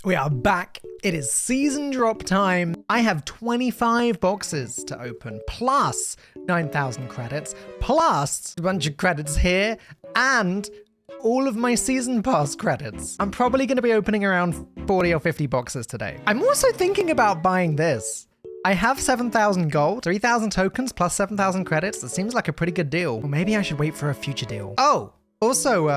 We are back. It is season drop time. I have 25 boxes to open, plus 9,000 credits, plus a bunch of credits here, and all of my season pass credits. I'm probably going to be opening around 40 or 50 boxes today. I'm also thinking about buying this. I have 7,000 gold, 3,000 tokens, plus 7,000 credits. That seems like a pretty good deal. Or maybe I should wait for a future deal. Oh, also,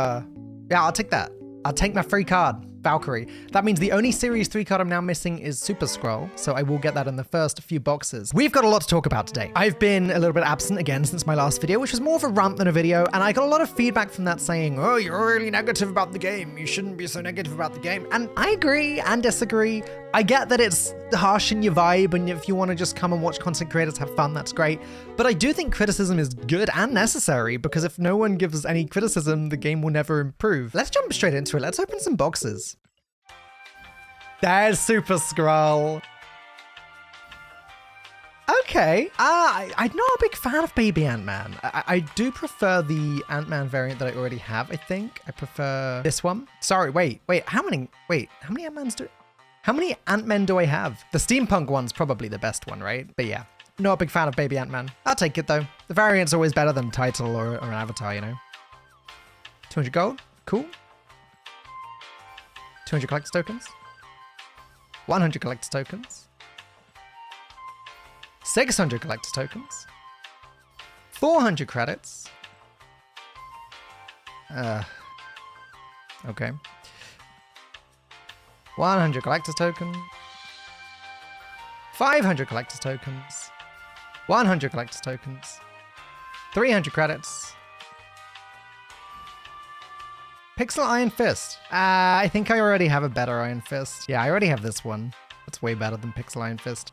yeah, I'll take that. I'll take my free card, Valkyrie. That means the only Series 3 card I'm now missing is Super Scroll, so I will get that in the first few boxes. We've got a lot to talk about today. I've been a little bit absent again since my last video, which was more of a rant than a video, and I got a lot of feedback from that saying, oh, you're really negative about the game. You shouldn't be so negative about the game. And I agree and disagree. I get that it's harsh in your vibe, and if you want to just come and watch content creators have fun, that's great. But I do think criticism is good and necessary, because if no one gives any criticism, the game will never improve. Let's jump straight into it. Let's open some boxes. There's Super Scroll. Okay. I'm not a big fan of Baby Ant-Man. I do prefer the Ant-Man variant that I already have, I think. I prefer this one. Sorry, wait. How many Ant-Men do I have? The steampunk one's probably the best one, right? But yeah, not a big fan of Baby Ant-Man. I'll take it though. The variant's always better than title or an avatar, you know? 200 gold, cool. 200 collector's tokens. 100 collector's tokens. 600 collector's tokens. 400 credits. Okay. 100 collector's token. 500 collector's tokens. 100 collector's tokens. 300 credits. Pixel Iron Fist. I think I already have a better Iron Fist. Yeah, I already have this one. That's way better than Pixel Iron Fist.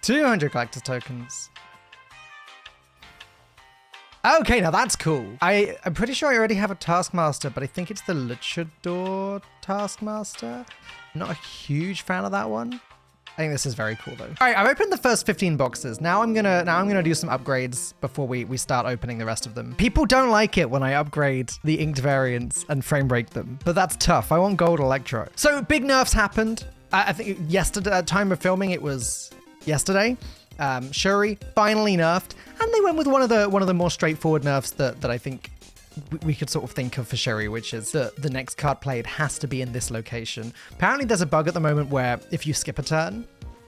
200 collector's tokens. Okay, now that's cool. I'm pretty sure I already have a Taskmaster, but I think it's the Luchador Taskmaster. I'm not a huge fan of that one. I think this is very cool though. All right, I've opened the first 15 boxes. Now I'm gonna do some upgrades before we start opening the rest of them. People don't like it when I upgrade the inked variants and frame break them, but that's tough. I want gold Electro. So big nerfs happened. I think yesterday, at time of filming, it was yesterday. Shuri finally nerfed, and they went with one of the more straightforward nerfs that I think we could sort of think of for Shuri, which is the next card played has to be in this location. Apparently there's a bug at the moment where if you skip a turn,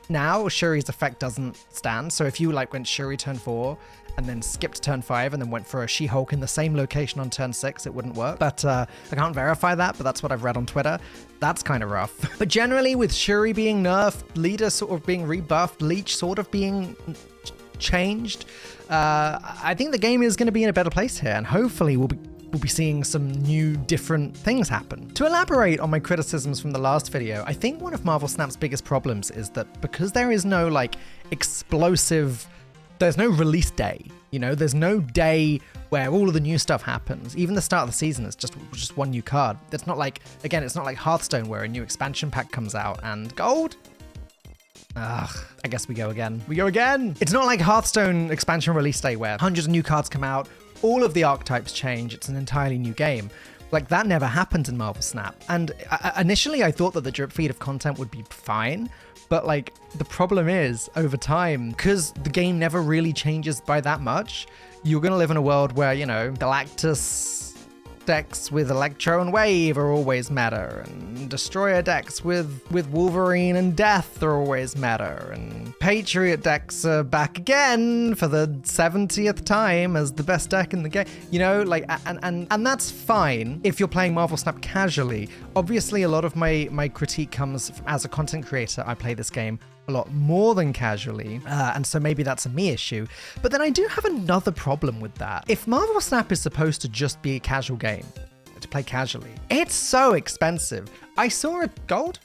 now Shuri's effect doesn't stand. So if you went Shuri turn 4 and then skipped turn 5 and then went for a She-Hulk in the same location on turn 6, it wouldn't work. But I can't verify that, but that's what I've read on Twitter. That's kind of rough. But generally with Shuri being nerfed, Leader sort of being rebuffed, Leech sort of being changed, I think the game is going to be in a better place here, and hopefully we'll be seeing some new different things happen. To elaborate on my criticisms from the last video, I think one of Marvel Snap's biggest problems is that because there is no explosive, there's no release day, you know, there's no day where all of the new stuff happens. Even the start of the season is just one new card. It's not like Hearthstone where a new expansion pack comes out and gold. Ugh, I guess we go again. It's not like Hearthstone expansion release day where hundreds of new cards come out, all of the archetypes change, it's an entirely new game. That never happens in Marvel Snap. And initially I thought that the drip feed of content would be fine, but the problem is over time, because the game never really changes by that much, you're gonna live in a world where, you know, Galactus decks with Electro and Wave are always meta, and Destroyer decks with Wolverine and Death are always meta, and Patriot decks are back again for the 70th time as the best deck in the game. You know, and that's fine if you're playing Marvel Snap casually. Obviously, a lot of my critique comes from, as a content creator, I play this game a lot more than casually, and so maybe that's a me issue. But then I do have another problem with that. If Marvel Snap is supposed to just be a casual game, to play casually, it's so expensive. I saw a gold?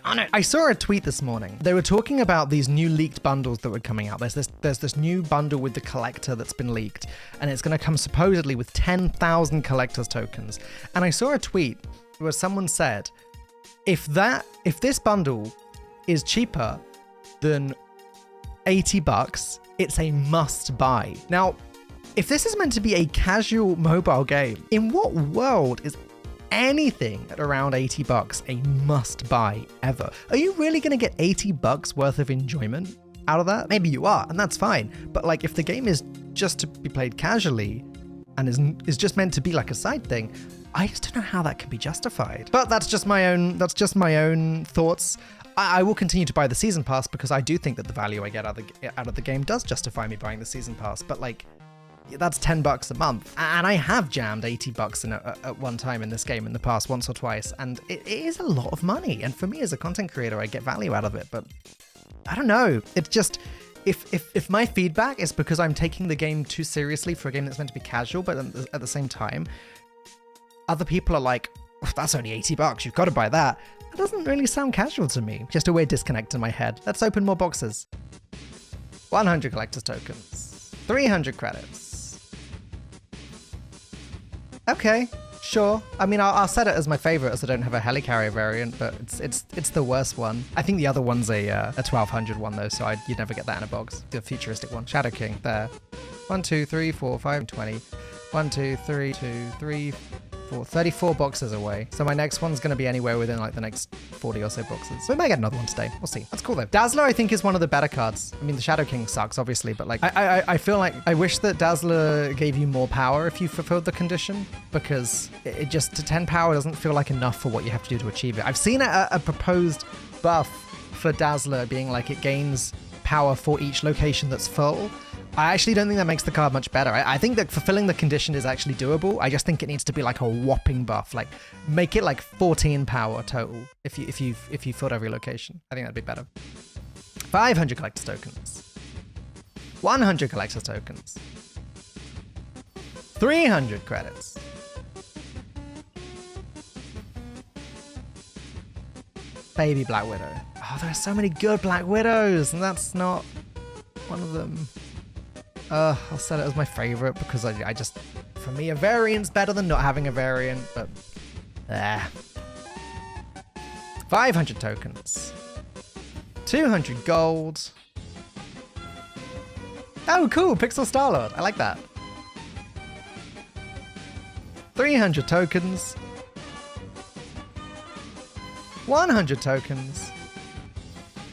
Darn it. I saw a tweet this morning. They were talking about these new leaked bundles that were coming out. There's this new bundle with the collector that's been leaked, and it's gonna come supposedly with 10,000 collector's tokens. And I saw a tweet where someone said, if this bundle is cheaper than $80, it's a must buy. Now, if this is meant to be a casual mobile game, in what world is anything at around 80 bucks a must buy ever. Are you really going to get 80 bucks worth of enjoyment out of that? Maybe you are, and that's fine. But like, if the game is just to be played casually and is just meant to be like a side thing, I just don't know how that can be justified. But that's just my own thoughts. I will continue to buy the season pass because I do think that the value I get out of the game does justify me buying the season pass. But like, that's 10 bucks a month. And I have jammed 80 bucks in at one time in this game in the past, once or twice. And it is a lot of money. And for me as a content creator, I get value out of it. But I don't know. It's just, if my feedback is because I'm taking the game too seriously for a game that's meant to be casual, but at the same time, other people are like, that's only 80 bucks, you've got to buy that. That doesn't really sound casual to me. Just a weird disconnect in my head. Let's open more boxes. 100 collector's tokens. 300 credits. Okay, sure. I mean, I'll set it as my favorite as I don't have a helicarrier variant, but it's the worst one. I think the other one's a 1200 one though, so you'd never get that in a box. The futuristic one. Shadow King, there. 1, 2, 3, 4, 5, 20. 1, 2, 3, 2, 3, 4, 34 boxes away. So my next one's going to be anywhere within like the next 40 or so boxes. So we might get another one today. We'll see. That's cool though. Dazzler, I think, is one of the better cards. I mean, the Shadow King sucks, obviously, but like, I feel like I wish that Dazzler gave you more power if you fulfilled the condition, because it just, to 10 power doesn't feel like enough for what you have to do to achieve it. I've seen a proposed buff for Dazzler being like it gains power for each location that's full. I actually don't think that makes the card much better. I think that fulfilling the condition is actually doable. I just think it needs to be like a whopping buff. Like, make it like 14 power total if you filled every location. I think that'd be better. 500 collector's tokens. 100 collector's tokens. 300 credits. Baby Black Widow. Oh, there are so many good Black Widows, and that's not one of them. I'll set it as my favorite because I just, for me, a variant's better than not having a variant, but 500 tokens. 200 gold. Oh, cool, Pixel Star-Lord. I like that. 300 tokens. 100 tokens.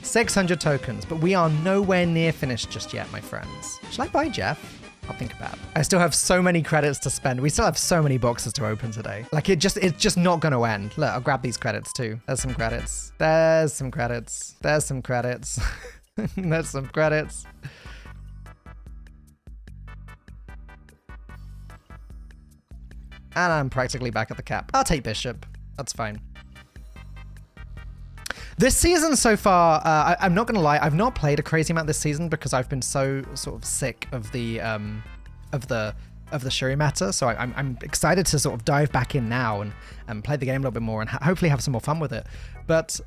600 tokens, but we are nowhere near finished just yet, my friends. Should I buy Jeff? I'll think about it. I still have so many credits to spend. We still have so many boxes to open today. Like, it's just not going to end. Look, I'll grab these credits too. There's some credits. There's some credits. There's some credits. There's some credits. And I'm practically back at the cap. I'll take Bishop. That's fine. This season so far, I'm not gonna lie, I've not played a crazy amount this season because I've been so sort of sick of the Shuri meta. So I'm excited to sort of dive back in now and play the game a little bit more and hopefully have some more fun with it. But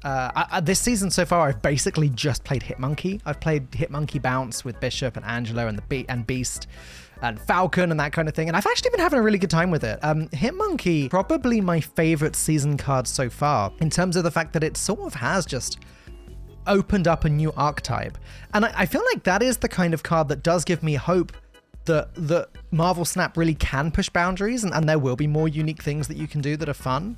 this season so far, I've basically just played Hitmonkey. I've played Hitmonkey Bounce with Bishop and Angela and Beast and Falcone and that kind of thing. And I've actually been having a really good time with it. Hitmonkey, probably my favorite season card so far, in terms of the fact that it sort of has just opened up a new archetype. And I feel like that is the kind of card that does give me hope that Marvel Snap really can push boundaries and there will be more unique things that you can do that are fun.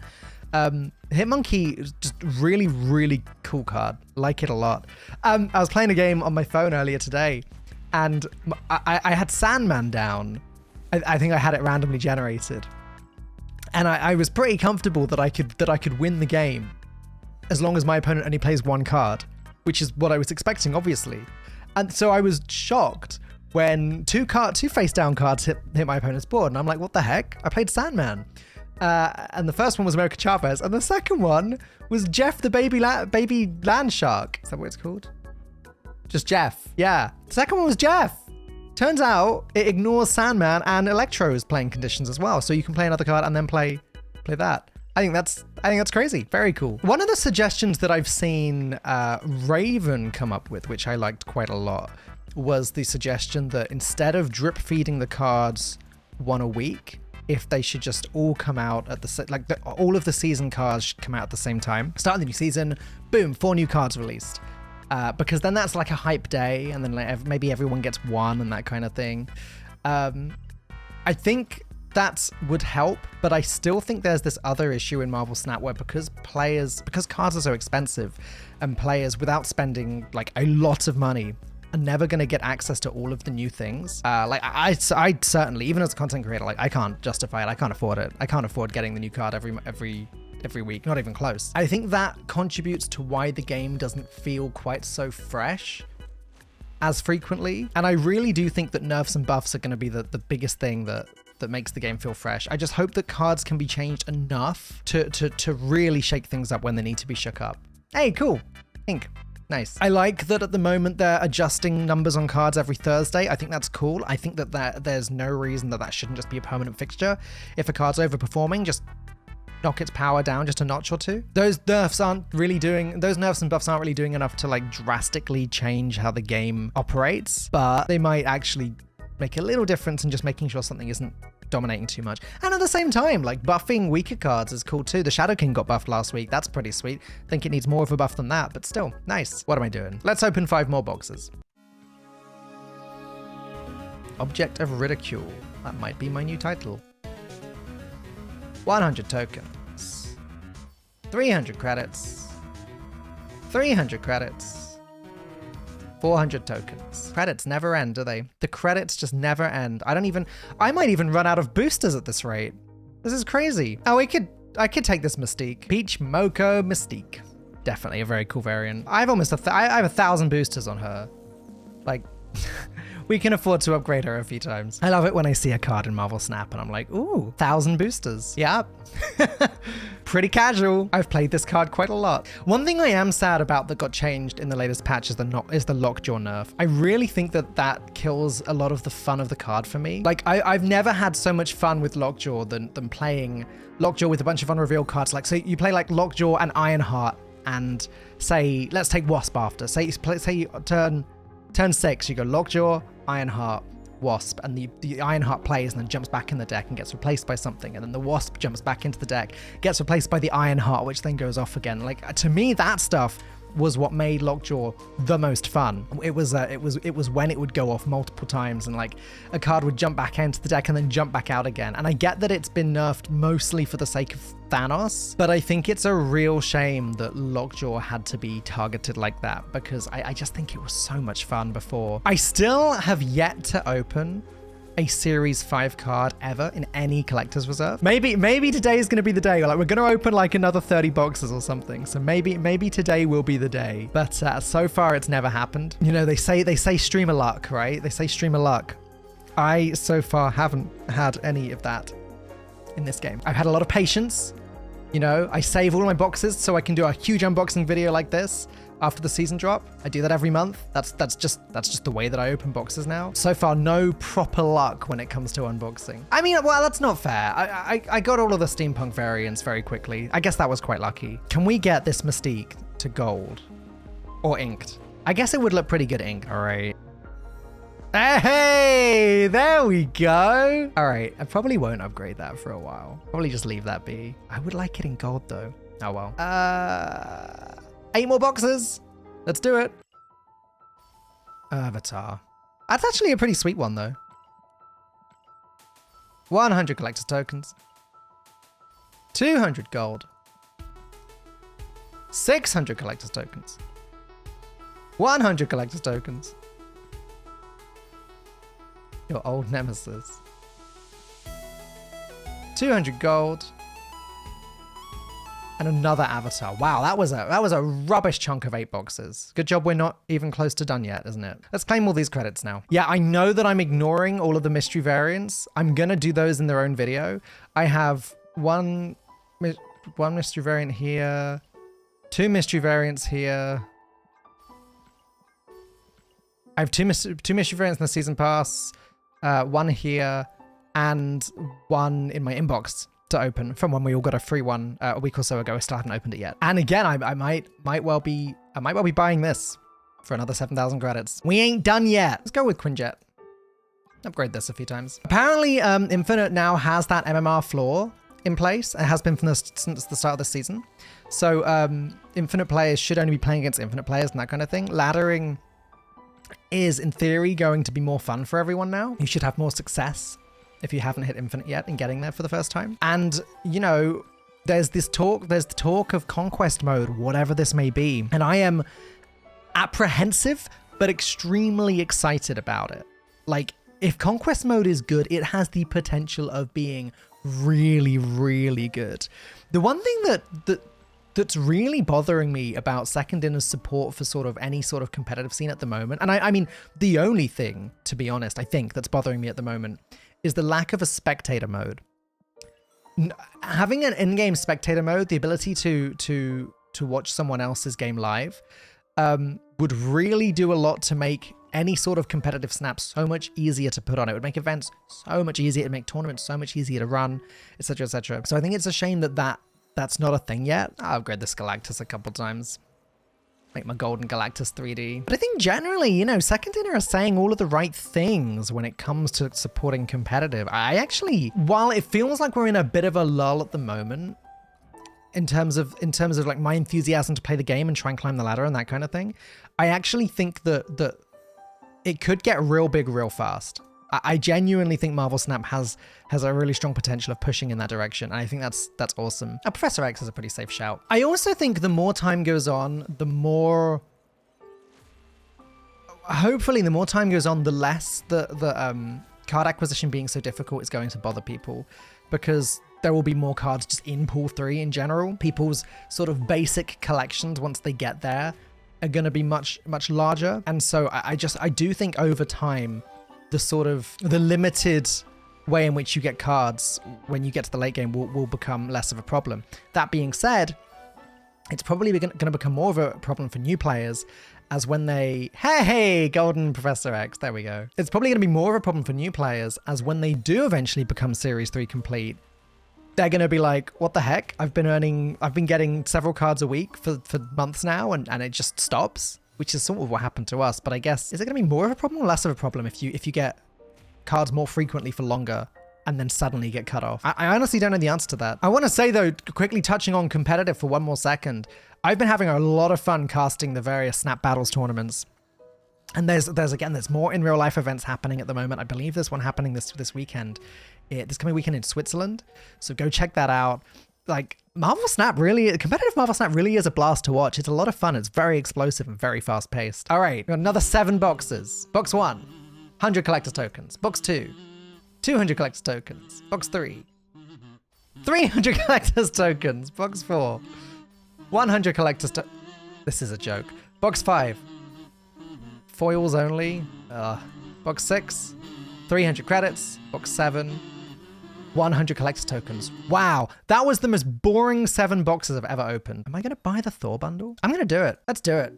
Hitmonkey is just really, really cool card. Like it a lot. I was playing a game on my phone earlier today, and I had Sandman down. I think I had it randomly generated, and I was pretty comfortable that I could win the game as long as my opponent only plays one card, which is what I was expecting, obviously. And so I was shocked when two face down cards hit my opponent's board, and I'm like, what the heck? I played Sandman. And the first one was America Chavez, and the second one was Jeff the baby land shark. Is that what it's called? Just Jeff. Yeah. The second one was Jeff. Turns out it ignores Sandman and Electro's playing conditions as well. So you can play another card and then play that. I think that's crazy. Very cool. One of the suggestions that I've seen Raven come up with, which I liked quite a lot, was the suggestion that instead of drip feeding the cards one a week, if they should just all come out at all of the season cards should come out at the same time. Start the new season, boom, 4 new cards released. Because then that's like a hype day, and then like maybe everyone gets one and that kind of thing. I think that would help, but I still think there's this other issue in Marvel Snap where because cards are so expensive and players without spending like a lot of money are never going to get access to all of the new things. Like I certainly, even as a content creator, like I can't justify it. I can't afford it. I can't afford getting the new card every week, not even close. I think that contributes to why the game doesn't feel quite so fresh as frequently. And I really do think that nerfs and buffs are going to be the biggest thing that makes the game feel fresh. I just hope that cards can be changed enough to really shake things up when they need to be shook up. Hey, cool. Ink. Nice. I like that at the moment they're adjusting numbers on cards every Thursday. I think that's cool. I think that there's no reason that shouldn't just be a permanent fixture. If a card's overperforming, just knock its power down just a notch or two. Those nerfs and buffs aren't really doing enough to like drastically change how the game operates, but they might actually make a little difference in just making sure something isn't dominating too much. And at the same time, like buffing weaker cards is cool too. The Shadow King got buffed last week. That's pretty sweet. Think it needs more of a buff than that, but still, nice. What am I doing? Let's open 5 more boxes. Object of Ridicule. That might be my new title. 100 tokens. 300 credits. 300 credits. 400 tokens. Credits never end, do they? The credits just never end. I might even run out of boosters at this rate. This is crazy. Oh, I could take this Mystique. Peach Moco Mystique. Definitely a very cool variant. I have 1,000 boosters on her. Like, we can afford to upgrade her a few times. I love it when I see a card in Marvel Snap and I'm like, ooh, 1,000 boosters. Yeah. Pretty casual. I've played this card quite a lot. One thing I am sad about that got changed in the latest patch is the Lockjaw nerf. I really think that kills a lot of the fun of the card for me. Like I've never had so much fun with Lockjaw than playing Lockjaw with a bunch of unrevealed cards. Like, so you play like Lockjaw and Ironheart and say, let's take Wasp after. Say you turn 6, you go Lockjaw, Ironheart, Wasp, and the Ironheart plays and then jumps back in the deck and gets replaced by something, and then the Wasp jumps back into the deck, gets replaced by the Ironheart, which then goes off again. Like, to me, that stuff was what made Lockjaw the most fun. It was when it would go off multiple times and like a card would jump back into the deck and then jump back out again. And I get that it's been nerfed mostly for the sake of Thanos, but I think it's a real shame that Lockjaw had to be targeted like that, because I just think it was so much fun before. I still have yet to open a Series 5 card ever in any collector's reserve. Maybe today is going to be the day. Like, we're going to open like another 30 boxes or something. So maybe today will be the day. But so far it's never happened. You know, they say stream of luck, right? They say stream of luck. I so far haven't had any of that in this game. I've had a lot of patience. You know, I save all my boxes so I can do a huge unboxing video like this after the season drop. I do that every month. That's just the way that I open boxes now. So far, no proper luck when it comes to unboxing. I mean, well, that's not fair. I got all of the steampunk variants very quickly. I guess that was quite lucky. Can we get this Mystique to gold or inked? I guess it would look pretty good inked. All right. Hey, there we go. All right, I probably won't upgrade that for a while. Probably just leave that be. I would like it in gold though. Oh well. 8 more boxes. Let's do it. Avatar. That's actually a pretty sweet one though. 100 collector's tokens. 200 gold. 600 collector's tokens. 100 collector's tokens. Your old nemesis. 200 gold. And another avatar. Wow, that was a rubbish chunk of 8 boxes. Good job we're not even close to done yet, isn't it? Let's claim all these credits now. Yeah, I know that I'm ignoring all of the mystery variants. I'm gonna do those in their own video. I have one mystery variant here, 2 mystery variants here. I have two mystery variants in the season pass, 1 here, and 1 in my inbox to open from when we all got a free one a week or so ago. I still haven't opened it yet. And again, I might well be buying this for another 7,000 credits. We ain't done yet. Let's go with Quinjet. Upgrade this a few times. Apparently, Infinite now has that MMR floor in place. It has been since the start of the season. So Infinite players should only be playing against Infinite players and that kind of thing. Laddering is, in theory, going to be more fun for everyone now. You should have more success if you haven't hit Infinite yet and getting there for the first time. And, you know, there's the talk of Conquest mode, whatever this may be. And I am apprehensive, but extremely excited about it. Like, if Conquest mode is good, it has the potential of being really, really good. The one thing that's really bothering me about Second Dinner's support for sort of any sort of competitive scene at the moment, and I mean, the only thing, to be honest, I think that's bothering me at the moment is the lack of a spectator mode. Having an in-game spectator mode, the ability to watch someone else's game live, would really do a lot to make any sort of competitive snap so much easier to put on. It would make events so much easier, it would make tournaments so much easier to run, etc., etc. So I think it's a shame that's not a thing yet. I'll upgrade this Galactus a couple times. Make my golden Galactus 3D. But I think generally, you know, Second Dinner are saying all of the right things when it comes to supporting competitive. I actually, while it feels like we're in a bit of a lull at the moment, in terms of like my enthusiasm to play the game and try and climb the ladder and that kind of thing, I actually think that it could get real big real fast. I genuinely think Marvel Snap has a really strong potential of pushing in that direction. And I think that's awesome. Professor X is a pretty safe shout. I also think the more time goes on, hopefully the more time goes on, the less the card acquisition being so difficult is going to bother people, because there will be more cards just in Pool 3 in general. People's sort of basic collections, once they get there, are going to be much, much larger. And so I do think over time, the limited way in which you get cards when you get to the late game will become less of a problem. That being said, it's probably going to become more of a problem for new players, as when they, hey, Golden Professor X, there we go. It's probably going to be more of a problem for new players, as when they do eventually become Series 3 complete, they're going to be like, what the heck? I've been getting several cards a week for months now, and it just stops, which is sort of what happened to us. But I guess, is it going to be more of a problem or less of a problem if you get cards more frequently for longer and then suddenly get cut off? I honestly don't know the answer to that. I want to say though, quickly touching on competitive for one more second, I've been having a lot of fun casting the various Snap Battles tournaments. And there's more in real life events happening at the moment. I believe there's one happening this weekend, this coming weekend in Switzerland. So go check that out. Like, competitive Marvel Snap really is a blast to watch. It's a lot of fun. It's very explosive and very fast paced. All right, we've got another 7 boxes. Box 1, 100 collector's tokens. Box 2, 200 collector's tokens. Box 3, 300 collector's tokens. Box 4, 100 collector's tokens. This is a joke. Box 5, foils only. Box 6, 300 credits. Box 7, 100 collector's tokens. Wow, that was the most boring 7 boxes I've ever opened. Am I gonna buy the Thor bundle? I'm gonna do it. Let's do it.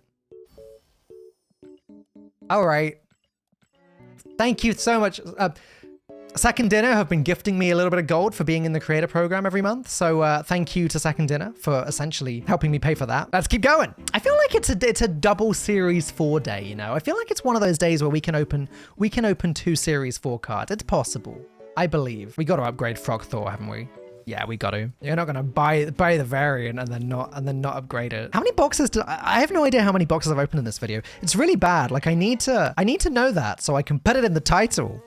All right. Thank you so much. Second Dinner have been gifting me a little bit of gold for being in the creator program every month. So thank you to Second Dinner for essentially helping me pay for that. Let's keep going. I feel like it's a double Series 4 day, you know? I feel like it's one of those days where we can open 2 Series 4 cards. It's possible. I believe. We got to upgrade Frog Thor, haven't we? Yeah, we got to. You're not going to buy the variant and then not upgrade it. How many boxes I have no idea how many boxes I've opened in this video. It's really bad. Like I need to know that so I can put it in the title.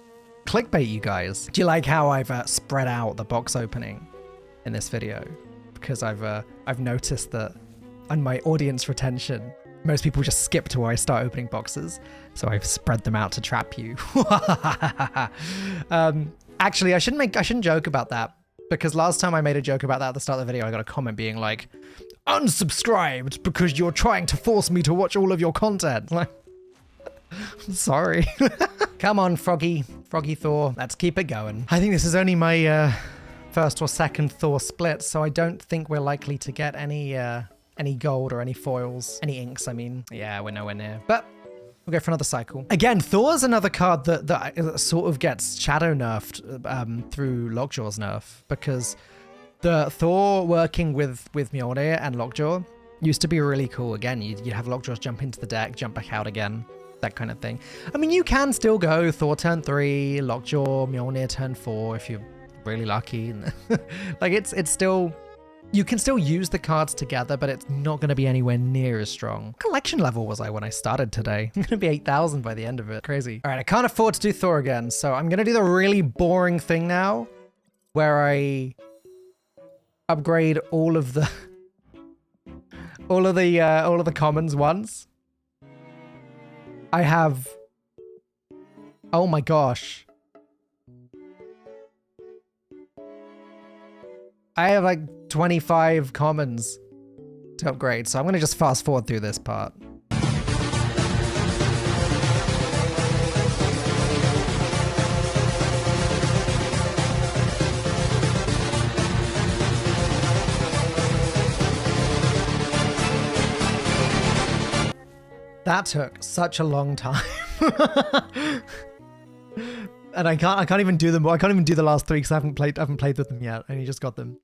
Clickbait, you guys. Do you like how I've spread out the box opening in this video? Because I've noticed that on my audience retention, most people just skip to where I start opening boxes. So I've spread them out to trap you. Actually, I shouldn't joke about that, because last time I made a joke about that at the start of the video, I got a comment being like, unsubscribed because you're trying to force me to watch all of your content. Like, I'm sorry. Come on, Froggy Thor. Let's keep it going. I think this is only my first or second Thor split, so I don't think we're likely to get any gold or any foils, any inks, I mean. Yeah, we're nowhere near. But we'll go for another cycle. Again, Thor's another card that sort of gets shadow nerfed through Lockjaw's nerf, because the Thor working with Mjolnir and Lockjaw used to be really cool. Again, you'd have Lockjaw jump into the deck, jump back out again, that kind of thing. I mean, you can still go Thor turn 3, Lockjaw, Mjolnir turn 4 if you're really lucky. Like it's still You can still use the cards together, but it's not going to be anywhere near as strong. What collection level was I when I started today? I'm going to be 8,000 by the end of it. Crazy. All right, I can't afford to do Thor again, so I'm going to do the really boring thing now, where I upgrade all of the commons once. I have, oh my gosh. I have like 25 commons to upgrade, so I'm gonna just fast forward through this part. That took such a long time. And I can't even do them. I can't even do the last three because I haven't played with them yet. I only just got them.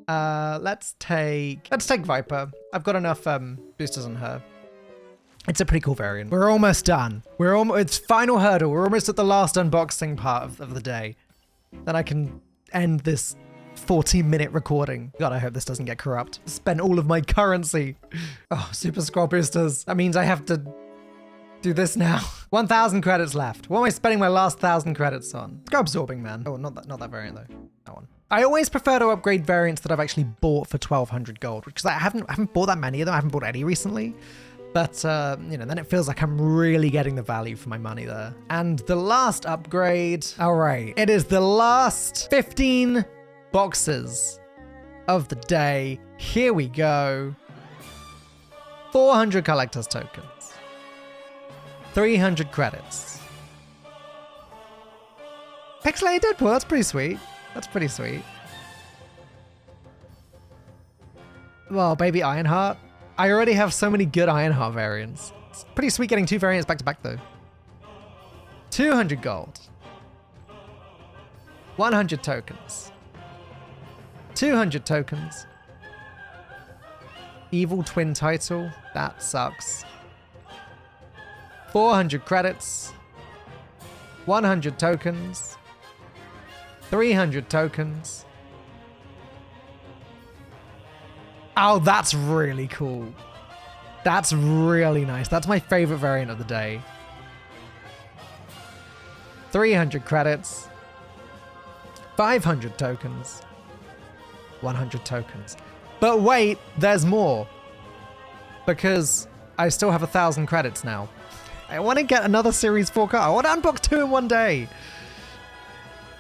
Let's take Viper. I've got enough boosters on her. It's a pretty cool variant. We're almost done. It's final hurdle. We're almost at the last unboxing part of the day. Then I can end this 40-minute recording. God, I hope this doesn't get corrupt. Spent all of my currency. Oh, Super Scroll boosters. That means I have to do this now. 1,000 credits left. What am I spending my last 1,000 credits on? Let's go Absorbing Man. Oh, not that variant though. That one. I always prefer to upgrade variants that I've actually bought for 1,200 gold, because I haven't bought that many of them. I haven't bought any recently. But, you know, then it feels like I'm really getting the value for my money there. And the last upgrade. All right. It is the last 15 boxes of the day. Here we go. 400 collector's tokens. 300 credits. Pixelated Deadpool, that's pretty sweet. That's pretty sweet. Well, baby Ironheart. I already have so many good Ironheart variants. It's pretty sweet getting two variants back to back though. 200 gold. 100 tokens. 200 tokens. Evil Twin title. That sucks. 400 credits. 100 tokens. 300 tokens. Oh, that's really cool. That's really nice. That's my favorite variant of the day. 300 credits. 500 tokens. 100 tokens. But wait, there's more. Because I still have 1,000 credits now. I want to get another Series 4 card. I want to unbox 2 in one day.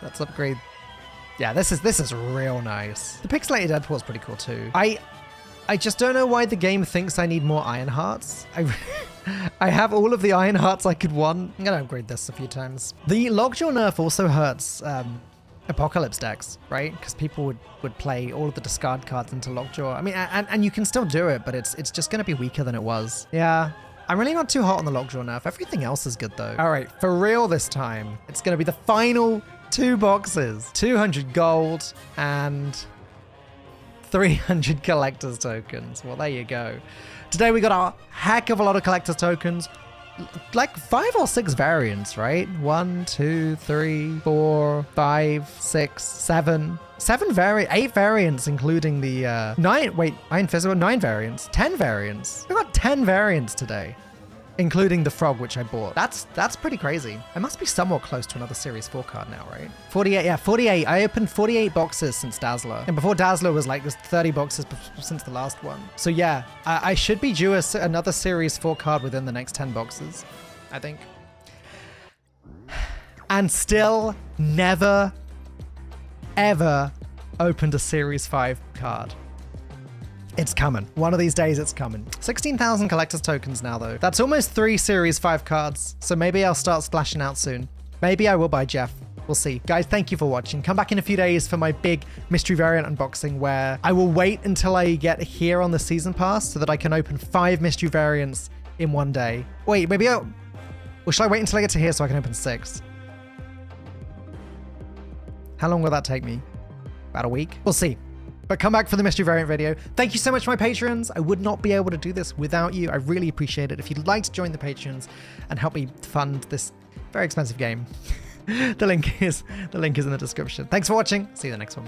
Let's upgrade. Yeah, this is real nice. The Pixelated Deadpool is pretty cool too. I just don't know why the game thinks I need more Iron Hearts. I have all of the Iron Hearts I could want. I'm gonna upgrade this a few times. The Lockjaw nerf also hurts Apocalypse decks, right? Because people would play all of the discard cards into Lockjaw. I mean, and you can still do it, but it's just gonna be weaker than it was. Yeah. I'm really not too hot on the Lockjaw nerf. Everything else is good though. All right, for real this time. It's gonna be the final 2 boxes. 200 gold and 300 collector's tokens. Well, there you go. Today we got a heck of a lot of collector's tokens. Like 5 or 6 variants, right? 1, 2, 3, 4, 5, 6, 7. 8 variants, including the 9 variants. 10 variants. We got 10 variants today, including the frog, which I bought. That's pretty crazy. I must be somewhat close to another Series 4 card now, right? 48, yeah, 48. I opened 48 boxes since Dazzler. And before Dazzler was like, there's 30 boxes since the last one. So yeah, I should be due another Series 4 card within the next 10 boxes, I think. And still never, ever opened a Series 5 card. It's coming. One of these days it's coming. 16,000 collector's tokens now though. That's almost 3 Series 5 cards. So maybe I'll start splashing out soon. Maybe I will buy Jeff. We'll see. Guys, thank you for watching. Come back in a few days for my big mystery variant unboxing where I will wait until I get here on the season pass so that I can open 5 mystery variants in one day. Wait, maybe well, should I wait until I get to here so I can open 6? How long will that take me? About a week? We'll see. But come back for the mystery variant video. Thank you so much, my patrons. I would not be able to do this without you. I really appreciate it. If you'd like to join the patrons and help me fund this very expensive game, the link is in the description. Thanks for watching. See you in the next one.